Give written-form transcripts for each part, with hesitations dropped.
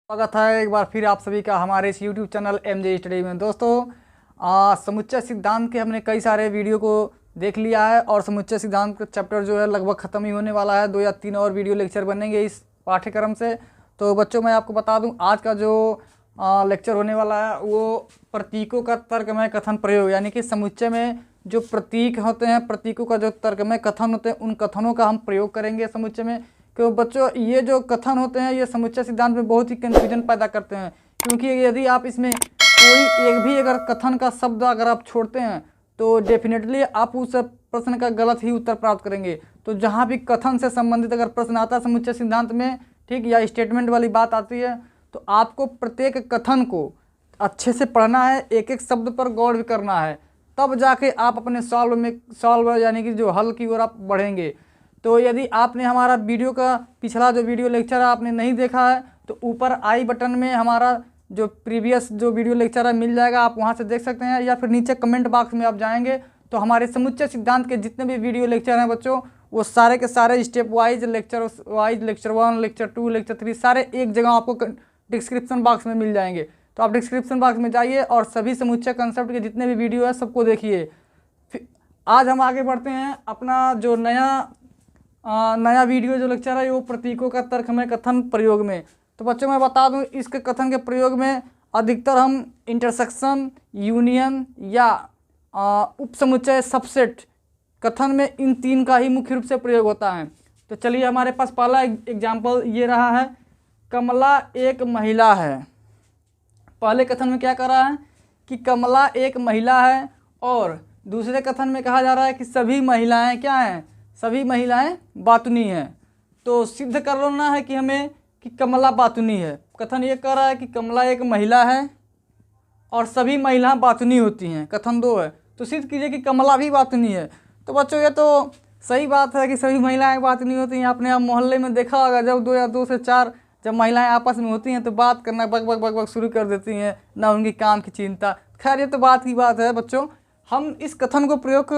स्वागत है एक बार फिर आप सभी का हमारे इस YouTube चैनल MJ स्टडी में। दोस्तों समुच्चय सिद्धांत के हमने कई सारे वीडियो को देख लिया है और समुच्चय सिद्धांत का चैप्टर जो है लगभग ख़त्म ही होने वाला है। 2 या 3 और वीडियो लेक्चर बनेंगे इस पाठ्यक्रम से। तो बच्चों मैं आपको बता दूं आज का जो लेक्चर होने वाला है वो प्रतीकों का तर्कमय कथन प्रयोग, यानी कि समुच्चय में जो प्रतीक होते हैं, प्रतीकों का जो तर्कमय कथन होते हैं, उन कथनों का हम प्रयोग करेंगे समुच्चय में। क्यों बच्चों, ये जो कथन होते हैं ये समुच्चय सिद्धांत में बहुत ही कन्फ्यूजन पैदा करते हैं, क्योंकि यदि आप इसमें कोई एक भी अगर कथन का शब्द अगर आप छोड़ते हैं तो डेफिनेटली आप उस प्रश्न का गलत ही उत्तर प्राप्त करेंगे। तो जहाँ भी कथन से संबंधित अगर प्रश्न आता है समुच्चय सिद्धांत में, ठीक, या स्टेटमेंट वाली बात आती है, तो आपको प्रत्येक कथन को अच्छे से पढ़ना है, एक एक शब्द पर गौर भी करना है, तब जाके आप अपने सॉल्व यानी कि जो हल की ओर आप बढ़ेंगे। तो यदि आपने हमारा वीडियो का पिछला जो वीडियो लेक्चर है आपने नहीं देखा है तो ऊपर आई बटन में हमारा जो प्रीवियस जो वीडियो लेक्चर है मिल जाएगा, आप वहां से देख सकते हैं, या फिर नीचे कमेंट बॉक्स में आप जाएंगे तो हमारे समुच्चय सिद्धांत के जितने भी वीडियो लेक्चर हैं बच्चों, वो सारे के सारे step wise lecture 1, lecture 2, lecture 3 सारे एक जगह आपको डिस्क्रिप्शन बॉक्स में मिल जाएंगे। तो आप डिस्क्रिप्शन बॉक्स में जाइए और सभी समुच्चय कंसेप्ट के जितने भी वीडियो है सबको देखिए। आज हम आगे बढ़ते हैं, अपना जो नया वीडियो जो लेक्चर है वो प्रतीकों का तर्कमय कथन प्रयोग में। तो बच्चों मैं बता दूं इसके कथन के प्रयोग में अधिकतर हम इंटरसेक्शन, यूनियन या उपसमुच्चय, सबसेट कथन में इन 3 का ही मुख्य रूप से प्रयोग होता है। तो चलिए हमारे पास पहला एग्जाम्पल ये रहा है, कमला एक महिला है। पहले कथन में क्या कर रहा है कि कमला एक महिला है, और दूसरे कथन में कहा जा रहा है कि सभी महिलाएं क्या हैं, सभी महिलाएं बातुनी हैं। तो सिद्ध करना है कि हमें कि कमला बातुनी है। कथन ये कह रहा है कि कमला एक महिला है और सभी महिलाएं बातुनी होती हैं। कथन 2 है, तो सिद्ध कीजिए कि कमला भी बातुनी है। तो बच्चों ये तो सही बात है कि सभी महिलाएं बातुनी होती हैं। आपने आप मोहल्ले में देखा होगा जब 2 या 2 से 4 जब महिलाएं आपस में होती हैं तो बात करना बक बक बक बक शुरू कर देती हैं, ना उनकी काम की चिंता। खैर ये तो बात की बात है बच्चों। हम इस कथन को प्रयोग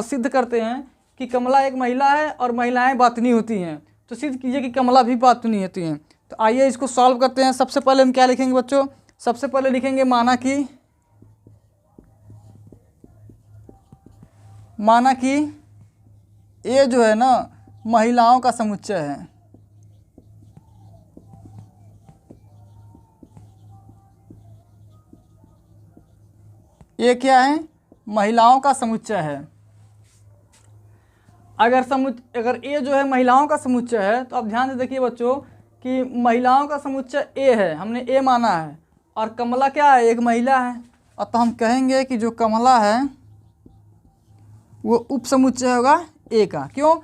सिद्ध करते हैं कि कमला एक महिला है और महिलाएं बातुनी होती हैं। तो सिद्ध कीजिए कि कमला भी बातुनी होती हैं। तो आइए इसको सॉल्व करते हैं। सबसे पहले हम क्या लिखेंगे बच्चों, सबसे पहले लिखेंगे माना कि ये जो है ना महिलाओं का समुच्चय है। ये क्या है, महिलाओं का समुच्चय है। अगर ए जो है महिलाओं का समुच्चय है तो आप ध्यान से देखिए बच्चों कि महिलाओं का समुच्चय ए है, हमने ए माना है, और कमला क्या है, एक महिला है। और तो हम कहेंगे कि जो कमला है वो उपसमुच्चय होगा ए का। क्यों?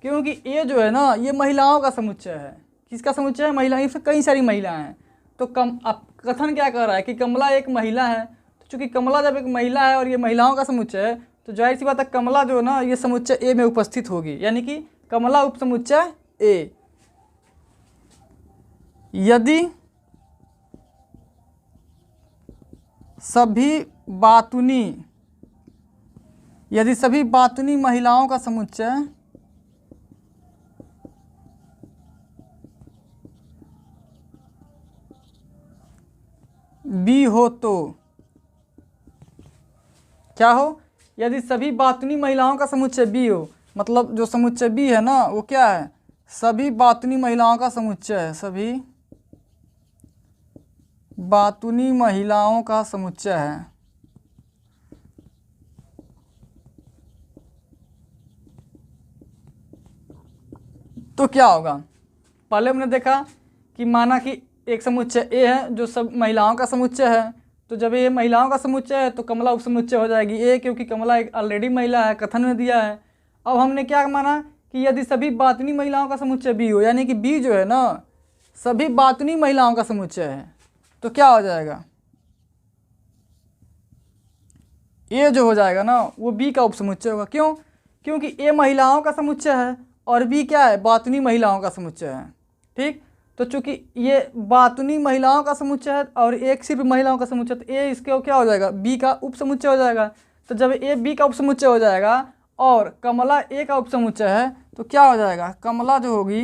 क्योंकि ए जो है ना ये महिलाओं का समुच्चय है। किसका समुच्चय है? महिला, इसमें कई सारी महिलाएं हैं। तो अब कथन क्या कर रहा है कि कमला एक महिला है। तो चूँकि कमला जब एक महिला है और ये महिलाओं का समुच्चय है तो जाहिर सी बात है कमला जो है ना ये समुच्चय ए में उपस्थित होगी, यानी कि कमला उपसमुच्चय ए। यदि सभी बातुनी महिलाओं का समुच्चय बी हो तो क्या हो, यदि सभी बातुनी महिलाओं का समुच्चय बी हो, मतलब जो समुच्चय बी है ना वो क्या है, सभी बातुनी महिलाओं का समुच्चय है, सभी बातुनी महिलाओं का समुच्चय है। तो क्या होगा, पहले हमने देखा कि माना कि एक समुच्चय ए है जो सब महिलाओं का समुच्चय है। तो जब ये महिलाओं का समुच्चय है तो कमला उपसमुच्चय हो जाएगी ए, क्योंकि कमला एक ऑलरेडी महिला है, कथन में दिया है। अब हमने क्या माना कि यदि सभी बातुनी महिलाओं का समुच्चय बी हो, यानी कि बी जो है ना सभी बातुनी महिलाओं का समुच्चय है, तो क्या हो जाएगा, ए जो हो जाएगा ना वो बी का उपसमुच्चय होगा। क्यों? क्योंकि ए महिलाओं का समुच्चय है और बी क्या है, बातुनी महिलाओं का समुच्चय है। ठीक, तो चूंकि ये बातुनी महिलाओं का समुच्चय है और एक सिर्फ महिलाओं का समुच्चय, तो ए इसके क्या हो जाएगा, बी का उपसमुच्चय हो जाएगा। तो जब ए बी का उपसमुच्चय हो जाएगा और कमला ए का उपसमुच्चय है तो क्या हो जाएगा, कमला जो होगी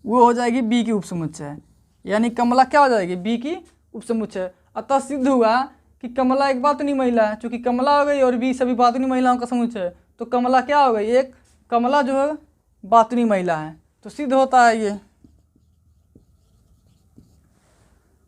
वो हो जाएगी बी की उपसमुच्चय। यानी कमला क्या हो जाएगी, बी की उपसमुच्चय। अतः सिद्ध हुआ कि कमला एक बातुनी महिला है, चूँकि कमला हो गई और बी सभी बातुनी महिलाओं का समुच्चय है, तो कमला क्या हो गई, एक कमला जो है बातुनी महिला है, तो सिद्ध होता है ये।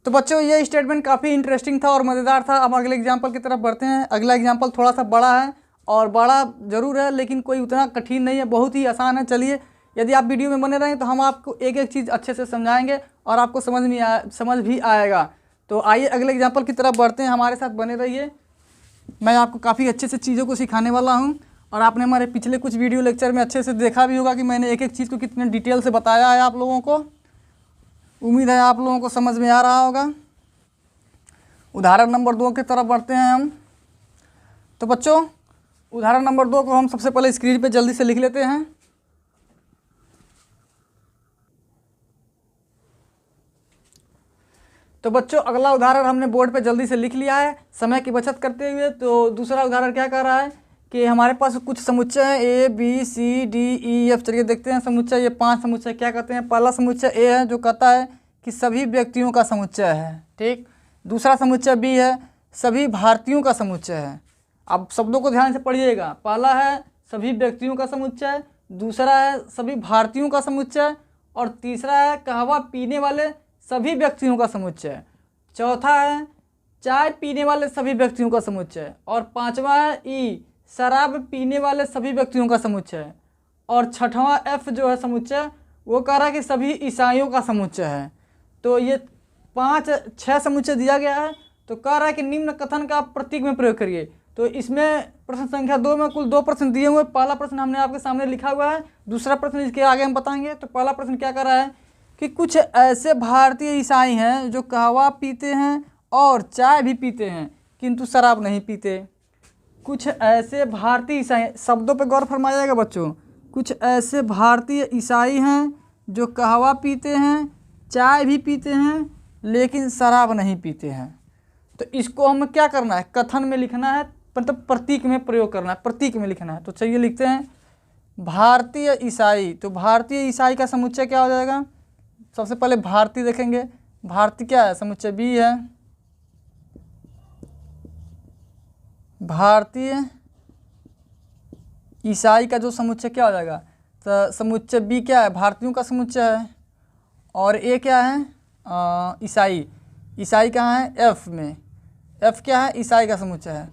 तो बच्चों ये स्टेटमेंट काफ़ी इंटरेस्टिंग था और मज़ेदार था। अब अगले एग्जाम्पल की तरफ बढ़ते हैं। अगला एग्जाम्पल थोड़ा सा बड़ा है और बड़ा ज़रूर है, लेकिन कोई उतना कठिन नहीं है, बहुत ही आसान है। चलिए, यदि आप वीडियो में बने रहें तो हम आपको एक एक चीज़ अच्छे से समझाएंगे और आपको समझ भी आएगा। तो आइए अगले एग्जाम्पल की तरफ बढ़ते हैं, हमारे साथ बने रहिए। मैं आपको काफ़ी अच्छे से चीज़ों को सिखाने वाला हूँ और आपने हमारे पिछले कुछ वीडियो लेक्चर में अच्छे से देखा भी होगा कि मैंने एक एक चीज़ को कितने डिटेल से बताया है आप लोगों को। उम्मीद है आप लोगों को समझ में आ रहा होगा। उदाहरण नंबर 2 की तरफ बढ़ते हैं हम। तो बच्चों उदाहरण नंबर 2 को हम सबसे पहले स्क्रीन पे जल्दी से लिख लेते हैं। तो बच्चों अगला उदाहरण हमने बोर्ड पे जल्दी से लिख लिया है समय की बचत करते हुए। तो दूसरा उदाहरण क्या कर रहा है कि हमारे पास कुछ समुच्चय हैं A B C D E F. चलिए देखते हैं समुच्चय, ये 5 समुच्चय क्या कहते हैं। पहला समुच्चय ए है जो कहता है कि सभी व्यक्तियों का समुच्चय है, ठीक। दूसरा समुच्चय बी है, सभी भारतीयों का समुच्चय है। अब शब्दों को ध्यान से पढ़िएगा। पहला है सभी व्यक्तियों का समुच्चय, दूसरा है सभी भारतीयों का समुच्चय और तीसरा है कहवा पीने वाले सभी व्यक्तियों का समुच्चय। चौथा है चाय पीने वाले सभी व्यक्तियों का समुच्चय और पांचवा है ई शराब पीने वाले सभी व्यक्तियों का समुच्चय और छठवां एफ जो है समुच्चय वो कह रहा है कि सभी ईसाइयों का समुच्चय है। तो ये 5-6 समुच्चय दिया गया है। तो कह रहा है कि निम्न कथन का आप प्रतीक में प्रयोग करिए। तो इसमें प्रश्न संख्या 2 में कुल 2 प्रश्न दिए हुए। पहला प्रश्न हमने आपके सामने लिखा हुआ है, दूसरा प्रश्न इसके आगे हम बताएंगे। तो पहला प्रश्न क्या कर रहा है कि कुछ ऐसे भारतीय ईसाई हैं जो कहवा पीते हैं और चाय भी पीते हैं किंतु शराब नहीं पीते। कुछ ऐसे भारतीय ईसाई, शब्दों पे गौर फरमाइएगा बच्चों। कुछ ऐसे भारतीय ईसाई हैं जो कहवा पीते हैं, चाय भी पीते हैं लेकिन शराब नहीं पीते हैं। तो इसको हमें क्या करना है, कथन में लिखना है, मतलब प्रतीक में प्रयोग करना है, प्रतीक में लिखना है। तो चलिए लिखते हैं भारतीय ईसाई। तो भारतीय ईसाई का समुच्चय क्या हो जाएगा, सबसे पहले भारतीय देखेंगे। भारतीय क्या है, समुच्चय बी है। भारतीय ईसाई का जो समुच्चय क्या हो जाएगा, तो समुच्चय बी क्या है, भारतीयों का समुच्चय है और ए क्या है, ईसाई। ईसाई कहाँ है, एफ में। एफ क्या है, ईसाई का समुच्चय है।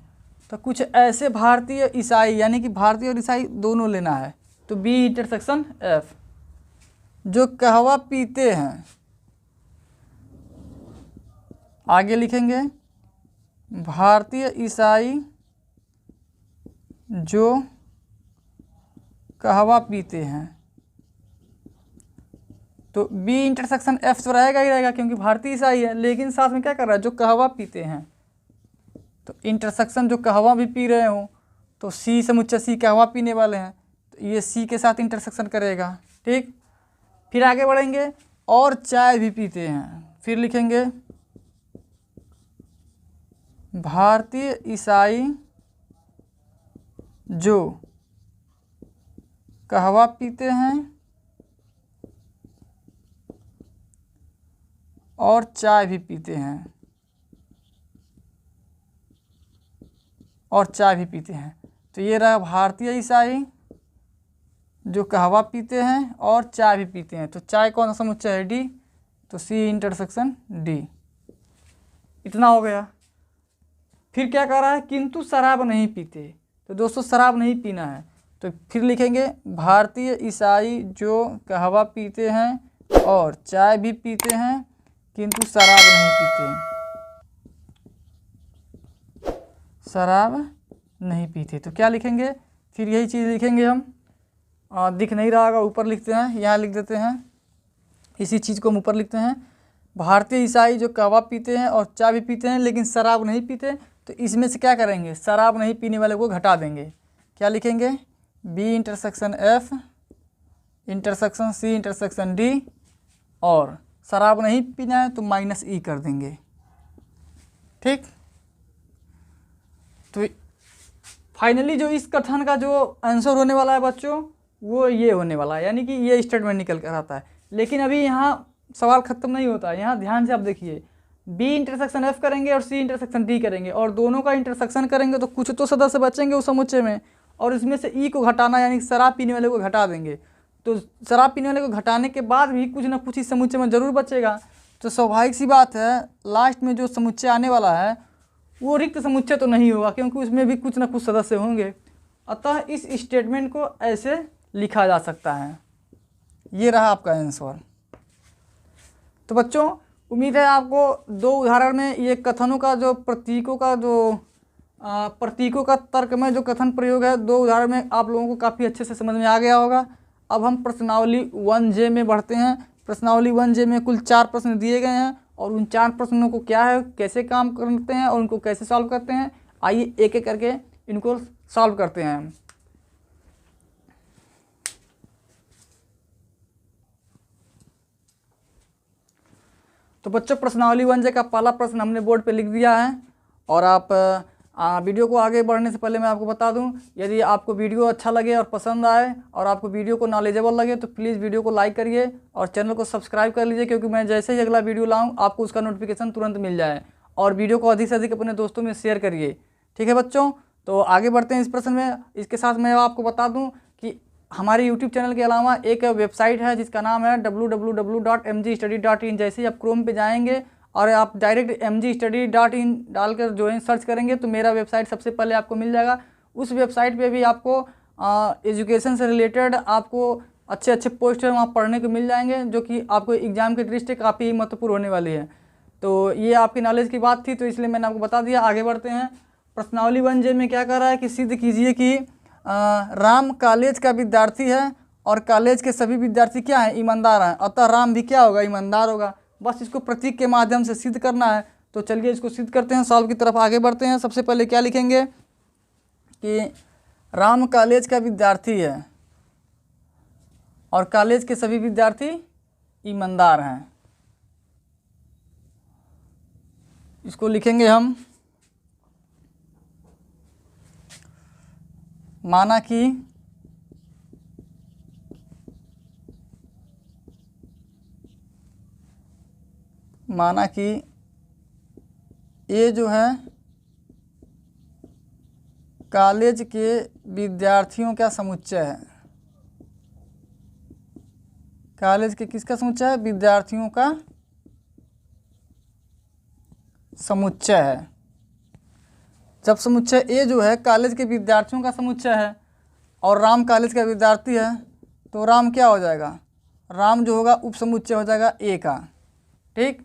तो कुछ ऐसे भारतीय ईसाई, यानी कि भारतीय और ईसाई दोनों लेना है। तो बी इंटरसेक्शन एफ जो कहवा पीते हैं। आगे लिखेंगे भारतीय ईसाई जो कहवा पीते हैं। तो बी इंटरसेक्शन एफ तो रहेगा ही रहेगा क्योंकि भारतीय ईसाई है, लेकिन साथ में क्या कर रहा है, जो कहवा पीते हैं। तो इंटरसेक्शन जो कहवा भी पी रहे हो, तो सी समुच्चय सी कहवा पीने वाले हैं, तो ये सी के साथ इंटरसेक्शन करेगा, ठीक। फिर आगे बढ़ेंगे और चाय भी पीते हैं। फिर लिखेंगे भारतीय ईसाई जो कहवा पीते हैं और चाय भी पीते हैं, और चाय भी पीते हैं। तो ये रहा भारतीय ईसाई जो कहवा पीते हैं और चाय भी पीते हैं। तो चाय कौन सा समुच्चय है, डी। तो सी इंटरसेक्शन डी। इतना हो गया। फिर क्या कह रहा है, किंतु शराब नहीं पीते। तो दोस्तों शराब नहीं पीना है। तो फिर लिखेंगे भारतीय ईसाई जो कहवा पीते हैं और चाय भी पीते हैं किंतु शराब नहीं पीते, शराब नहीं पीते। तो क्या लिखेंगे, फिर यही चीज़ लिखेंगे हम। दिख नहीं रहा होगा, ऊपर लिखते हैं, यहाँ लिख देते हैं, इसी चीज़ को हम ऊपर लिखते हैं। भारतीय ईसाई जो कहवा पीते हैं और चाय भी पीते हैं लेकिन शराब नहीं पीते। तो इसमें से क्या करेंगे, शराब नहीं पीने वाले को घटा देंगे। क्या लिखेंगे, B intersection F intersection C intersection D, और शराब नहीं पीना है तो माइनस ई कर देंगे, ठीक। तो फाइनली जो इस कथन का जो आंसर होने वाला है बच्चों वो ये होने वाला है, यानी कि ये स्टेटमेंट निकल कर आता है। लेकिन अभी यहाँ सवाल ख़त्म नहीं होता है। यहाँ ध्यान से आप देखिए, बी इंटरसेक्शन एफ करेंगे और सी इंटरसेक्शन डी करेंगे और दोनों का इंटरसेक्शन करेंगे तो कुछ तो सदस्य बचेंगे उस समुच्चय में, और इसमें से ई को घटाना यानी शराब पीने वाले को घटा देंगे। तो शराब पीने वाले को घटाने के बाद भी कुछ ना कुछ इस समुच्चय में जरूर बचेगा। तो स्वाभाविक सी बात है लास्ट में जो समुच्चय आने वाला है वो रिक्त समुच्चय तो नहीं होगा, क्योंकि उसमें भी कुछ ना कुछ सदस्य होंगे। अतः इस स्टेटमेंट को ऐसे लिखा जा सकता है। ये रहा आपका आंसर। तो बच्चों उम्मीद है आपको दो उदाहरण में ये कथनों का जो प्रतीकों का तर्क में जो कथन प्रयोग है, दो उदाहरण में आप लोगों को काफ़ी अच्छे से समझ में आ गया होगा। अब हम प्रश्नावली 1J में बढ़ते हैं। प्रश्नावली 1J में कुल 4 प्रश्न दिए गए हैं और उन 4 प्रश्नों को क्या है, कैसे काम करते हैं और उनको कैसे सॉल्व करते हैं, आइए एक एक करके इनको सॉल्व करते हैं। तो बच्चों प्रश्नावली 1J का पहला प्रश्न हमने बोर्ड पे लिख दिया है। और आप वीडियो को आगे बढ़ने से पहले मैं आपको बता दूं, यदि आपको वीडियो अच्छा लगे और पसंद आए और आपको वीडियो को नॉलेजेबल लगे तो प्लीज़ वीडियो को लाइक करिए और चैनल को सब्सक्राइब कर लीजिए, क्योंकि मैं जैसे ही अगला वीडियो लाऊं आपको उसका नोटिफिकेशन तुरंत मिल जाए। और वीडियो को अधिक से अधिक अपने दोस्तों में शेयर करिए। ठीक है बच्चों, तो आगे बढ़ते हैं इस प्रश्न में। इसके साथ मैं आपको बता दूँ कि हमारे YouTube चैनल के अलावा एक वेबसाइट है जिसका नाम है www.mgstudy.in। जैसे ही आप क्रोम पे जाएंगे और आप डायरेक्ट mgstudy.in डालकर जो है सर्च करेंगे तो मेरा वेबसाइट सबसे पहले आपको मिल जाएगा। उस वेबसाइट पे भी आपको एजुकेशन से रिलेटेड आपको अच्छे अच्छे पोस्ट वहाँ पढ़ने को मिल जाएंगे, जो कि आपको एग्ज़ाम की दृष्टि काफ़ी महत्वपूर्ण होने वाली है। तो ये आपकी नॉलेज की बात थी, तो इसलिए मैंने आपको बता दिया। आगे बढ़ते हैं। प्रश्नावली 1J में क्या कर रहा है कि सिद्ध कीजिए कि राम कॉलेज का विद्यार्थी है और कॉलेज के सभी विद्यार्थी क्या हैं, ईमानदार हैं, अतः राम भी क्या होगा, ईमानदार होगा। बस इसको प्रतीक के माध्यम से सिद्ध करना है। तो चलिए इसको सिद्ध करते हैं, सॉल्व की तरफ आगे बढ़ते हैं। सबसे पहले क्या लिखेंगे कि राम कॉलेज का विद्यार्थी है और कॉलेज के सभी विद्यार्थी ईमानदार हैं। इसको लिखेंगे हम, माना कि ये जो है कॉलेज के विद्यार्थियों का समुच्चय है। कॉलेज के किसका समुच्चय है, विद्यार्थियों का समुच्चय है। जब समुच्चय ए जो है कॉलेज के विद्यार्थियों का समुच्चय है और राम कॉलेज का विद्यार्थी है, तो राम क्या हो जाएगा, राम जो होगा उप समुच्चय हो जाएगा ए का। ठीक,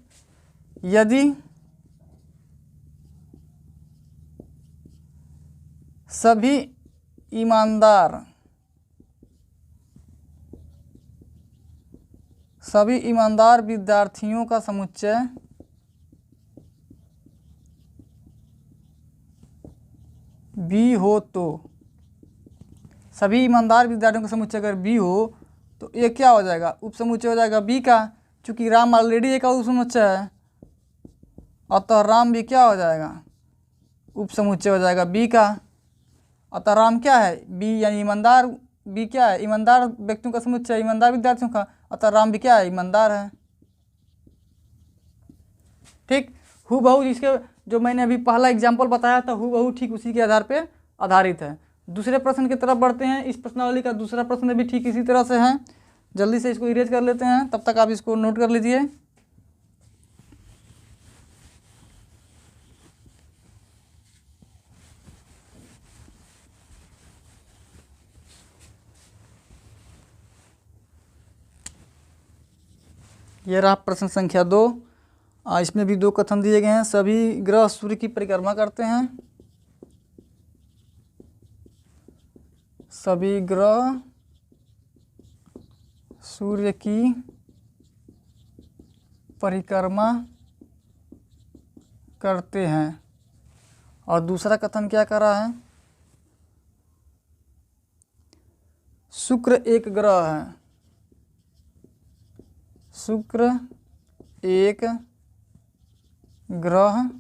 यदि सभी ईमानदार विद्यार्थियों का समुच्चय बी हो, तो सभी ईमानदार विद्यार्थियों का समुच्चय अगर बी हो तो ये क्या हो जाएगा, उप समुच्चय हो जाएगा बी का। चूँकि राम ऑलरेडी एक उप समुच्चय है अतः राम भी क्या हो जाएगा, उप समुच्चय हो जाएगा बी का। अतः राम क्या है, बी यानी ईमानदार। बी क्या है, ईमानदार व्यक्तियों का समुच्चय, ईमानदार विद्यार्थियों का। अतः राम भी क्या है, ईमानदार है। ठीक, हूबहू जिसके जो मैंने अभी पहला एग्जाम्पल बताया था हूबहू ठीक उसी के आधार पे आधारित है। दूसरे प्रश्न की तरफ बढ़ते हैं। इस प्रश्नावली का दूसरा प्रश्न भी ठीक इसी तरह से है। जल्दी से इसको इरेज कर लेते हैं, तब तक आप इसको नोट कर लीजिए। ये रहा प्रश्न संख्या 2। इसमें भी 2 कथन दिए गए हैं। सभी ग्रह सूर्य की परिक्रमा करते हैं। सभी ग्रह सूर्य की परिक्रमा करते हैं। और दूसरा कथन क्या कर रहा है, शुक्र एक ग्रह है। शुक्र एक ग्रह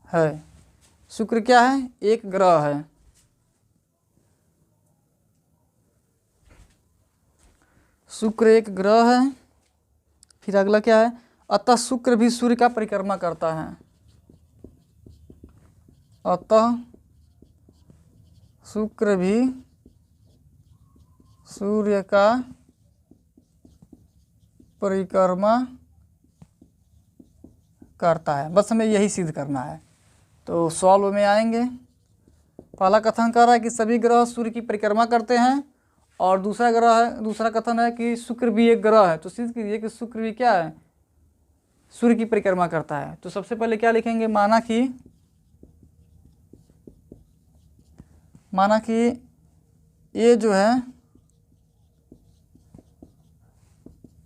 है। शुक्र क्या है, एक ग्रह है। शुक्र एक ग्रह है फिर अगला क्या है, अतः शुक्र भी सूर्य का परिक्रमा करता है। अतः शुक्र भी सूर्य का परिक्रमा करता है। बस हमें यही सिद्ध करना है। तो सॉल्व में आएंगे। पहला कथन कर रहा है कि सभी ग्रह सूर्य की परिक्रमा करते हैं, और दूसरा कथन है कि शुक्र भी एक ग्रह है। तो सिद्ध कीजिए कि शुक्र भी क्या है, सूर्य की परिक्रमा करता है। तो सबसे पहले क्या लिखेंगे, माना कि ये जो है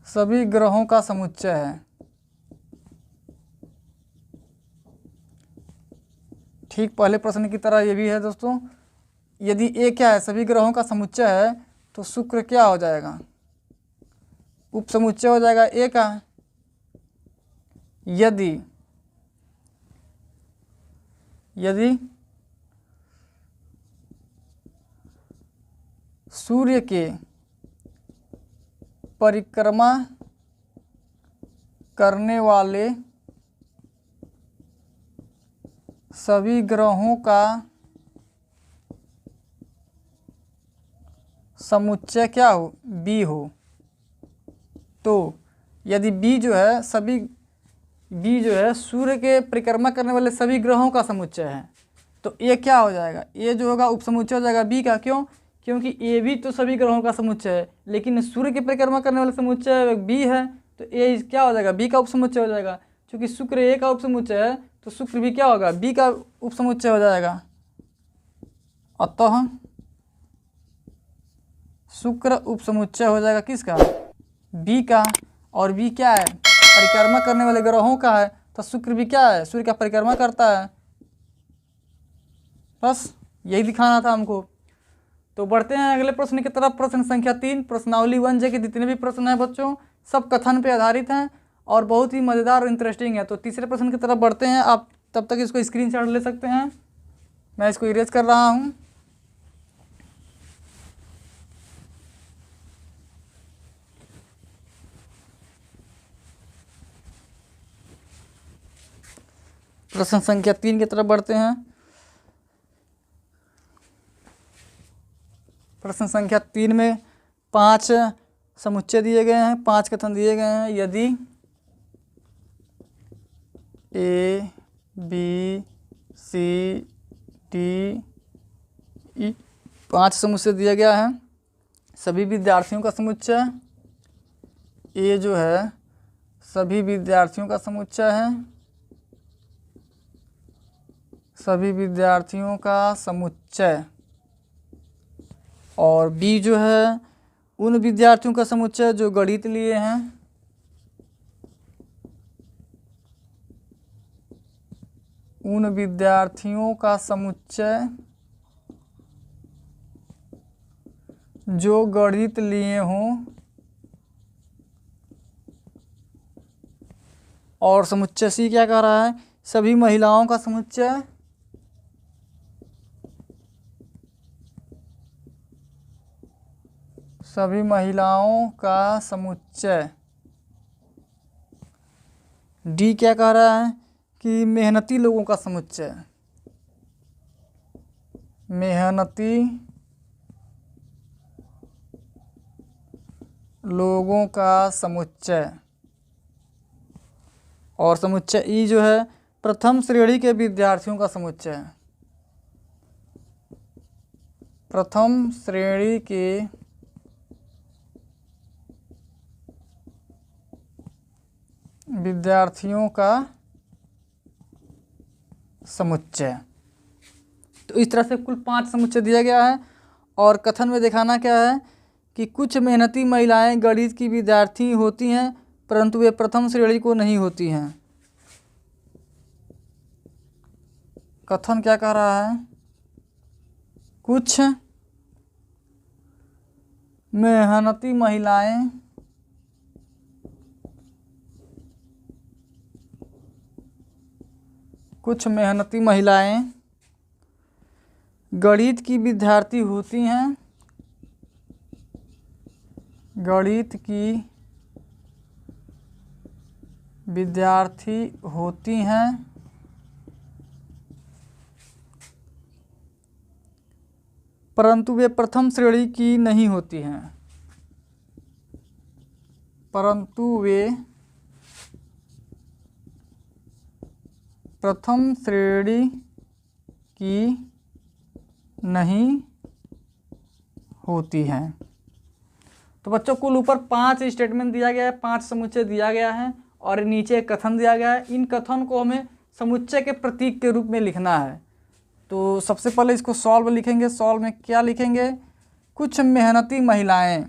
सभी ग्रहों का समुच्चय है। ठीक पहले प्रश्न की तरह ये भी है दोस्तों। यदि ए क्या है, सभी ग्रहों का समुच्चय है, तो शुक्र क्या हो जाएगा, उपसमुच्चय हो जाएगा ए का। यदि सूर्य के परिक्रमा करने वाले सभी ग्रहों का समुच्चय क्या हो, बी हो। तो यदि बी जो है सूर्य के परिक्रमा करने वाले सभी ग्रहों का समुच्चय है, तो ये क्या हो जाएगा, ये जो होगा उपसमुच्चय हो जाएगा बी का। क्यों? क्योंकि ए भी तो सभी ग्रहों का समुच्चय है, लेकिन सूर्य के परिक्रमा करने वाले समुच्चय बी है, तो ए क्या हो जाएगा, बी का उपसमुच्चय हो जाएगा। क्योंकि शुक्र ए का उपसमुच्चय है, तो शुक्र भी क्या होगा, बी का उपसमुच्चय हो जाएगा। अतः शुक्र उपसमुच्चय हो जाएगा किसका, बी का। और बी क्या है, परिक्रमा करने वाले ग्रहों का है, तो शुक्र भी क्या है, सूर्य का परिक्रमा करता है। बस यही दिखाना था हमको। तो बढ़ते हैं अगले प्रश्न की तरफ। प्रश्न संख्या 3। प्रश्नावली 1J के जितने भी प्रश्न हैं बच्चों, सब कथन पे आधारित हैं और बहुत ही मज़ेदार और इंटरेस्टिंग है। तो तीसरे प्रश्न की तरफ बढ़ते हैं। आप तब तक इसको स्क्रीनशॉट ले सकते हैं, मैं इसको इरेज कर रहा हूँ। प्रश्न संख्या 3 की तरफ बढ़ते हैं। प्रश्न संख्या 3 में 5 समुच्चय दिए गए हैं, 5 कथन दिए गए हैं। यदि ए बी सी डी ई 5 समुच्चय दिया गया है। सभी विद्यार्थियों का समुच्चय, ए जो है सभी विद्यार्थियों का समुच्चय है, सभी विद्यार्थियों का समुच्चय। और बी जो है उन विद्यार्थियों का समुच्चय जो गणित लिए हैं, उन विद्यार्थियों का समुच्चय जो गणित लिए हों। और समुच्चय सी क्या कह रहा है, सभी महिलाओं का समुच्चय, सभी महिलाओं का समुच्चय। डी क्या कह रहा है कि मेहनती लोगों का समुच्चय, मेहनती लोगों का समुच्चय। और समुच्चय ई जो है प्रथम श्रेणी के विद्यार्थियों का समुच्चय, प्रथम श्रेणी के विद्यार्थियों का समुच्चय। तो इस तरह से कुल 5 समुच्चय दिया गया है। और कथन में दिखाना क्या है कि कुछ मेहनती महिलाएं गणित की विद्यार्थी होती हैं, परंतु वे प्रथम श्रेणी को नहीं होती हैं। कथन क्या कह रहा है, कुछ मेहनती महिलाएं गणित की विद्यार्थी होती हैं, गणित की विद्यार्थी होती हैं परंतु वे प्रथम श्रेणी की नहीं होती हैं, परंतु वे प्रथम श्रेणी की नहीं होती हैं। तो बच्चों कुल ऊपर 5 स्टेटमेंट दिया गया है, 5 समुच्चय दिया गया है और नीचे एक कथन दिया गया है। इन कथन को हमें समुच्चय के प्रतीक के रूप में लिखना है। तो सबसे पहले इसको सॉल्व लिखेंगे। सॉल्व में क्या लिखेंगे? कुछ मेहनती महिलाएं।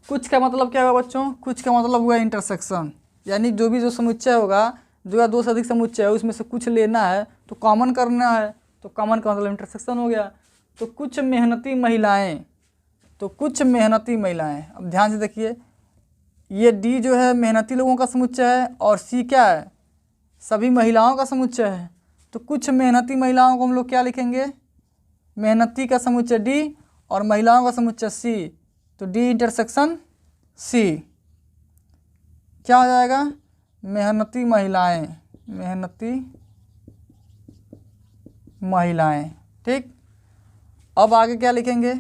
कुछ का मतलब क्या होगा बच्चों? कुछ का मतलब हुआ इंटरसेक्शन, यानी जो समुच्चय होगा, जो या 2 से अधिक समुच्चय है उसमें से कुछ लेना है तो कॉमन करना है, तो कॉमन का मतलब इंटरसेक्शन हो गया। तो कुछ मेहनती महिलाएं, तो कुछ मेहनती महिलाएं। अब ध्यान से देखिए, ये डी जो है मेहनती लोगों का समुच्चय है और सी क्या है? सभी महिलाओं का समुच्चय है। तो कुछ मेहनती महिलाओं को हम लोग क्या लिखेंगे? मेहनती का समुच्चय डी और महिलाओं का समुच्चय सी, तो डी इंटरसेक्शन सी क्या हो जाएगा? मेहनती महिलाएं, मेहनती महिलाएं। ठीक, अब आगे क्या लिखेंगे?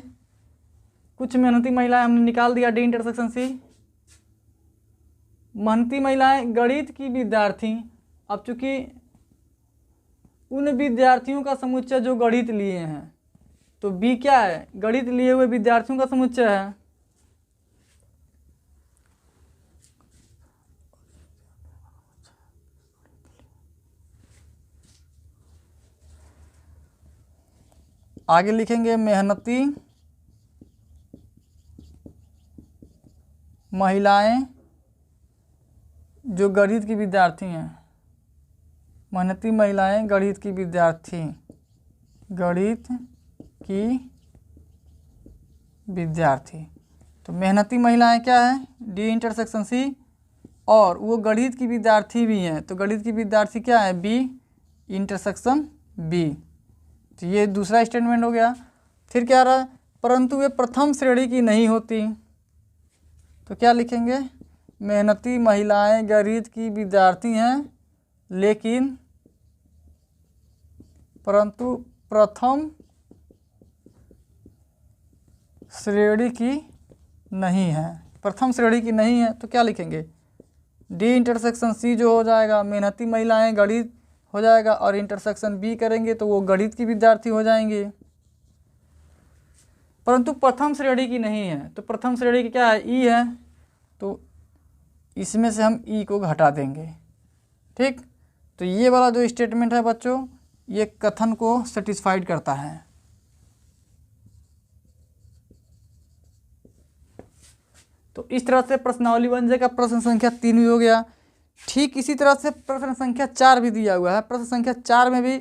कुछ मेहनती महिलाएं हमने निकाल दिया, डी इंटरसेक्शन सी। मेहनती महिलाएं गणित की विद्यार्थी, अब चूंकि उन विद्यार्थियों का समुच्चय जो गणित लिए हैं, तो बी क्या है? गणित लिए हुए विद्यार्थियों का समुच्चय है। आगे लिखेंगे मेहनती महिलाएं जो गणित की विद्यार्थी हैं। मेहनती महिलाएं गणित की विद्यार्थी, गणित की विद्यार्थी। तो मेहनती महिलाएं क्या है? डी इंटरसेक्शन सी, और वो गणित की विद्यार्थी भी हैं, तो गणित की विद्यार्थी क्या है? B intersection B. तो ये दूसरा स्टेटमेंट हो गया। फिर क्या रहा? परंतु वे प्रथम श्रेणी की नहीं होती, तो क्या लिखेंगे? मेहनती महिलाएं गणित की विद्यार्थी हैं लेकिन परंतु प्रथम श्रेणी की नहीं है, प्रथम श्रेणी की नहीं है, तो क्या लिखेंगे? डी इंटरसेक्शन सी जो हो जाएगा, मेहनती महिलाएं गणित हो जाएगा और इंटरसेक्शन बी करेंगे तो वो गणित की विद्यार्थी हो जाएंगे, परंतु प्रथम श्रेणी की नहीं है। तो प्रथम श्रेणी की क्या है? ई है, तो इसमें से हम ई को घटा देंगे। ठीक, तो ये वाला जो स्टेटमेंट है बच्चों, ये कथन को सेटिस्फाइड करता है। तो इस तरह से प्रश्नावली बन जाएगा। प्रश्न संख्या 3 भी हो गया। ठीक इसी तरह से प्रश्न संख्या 4 भी दिया हुआ है। प्रश्न संख्या 4 में भी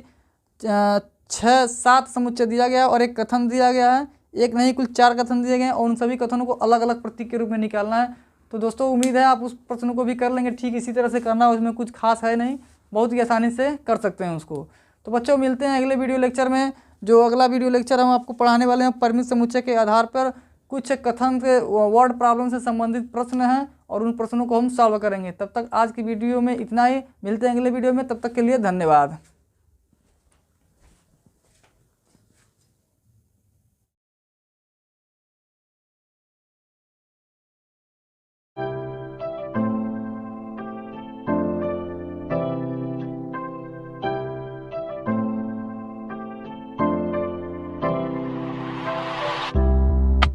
6-7 समुच्चय दिया गया और एक कथन दिया गया है। एक नहीं, कुल 4 कथन दिए गए हैं और उन सभी कथनों को अलग अलग प्रतीक के रूप में निकालना है। तो दोस्तों उम्मीद है आप उस प्रश्न को भी कर लेंगे। ठीक इसी तरह से करना, उसमें कुछ खास है नहीं, बहुत ही आसानी से कर सकते हैं उसको। तो बच्चों मिलते हैं अगले वीडियो लेक्चर में। जो अगला वीडियो लेक्चर हम आपको पढ़ाने वाले हैं, परिमित समुच्चय के आधार पर कुछ कथन के वर्ड प्रॉब्लम से संबंधित प्रश्न हैं और उन प्रश्नों को हम सॉल्व करेंगे। तब तक आज की वीडियो में इतना ही। मिलते हैं अगले वीडियो में, तब तक के लिए धन्यवाद।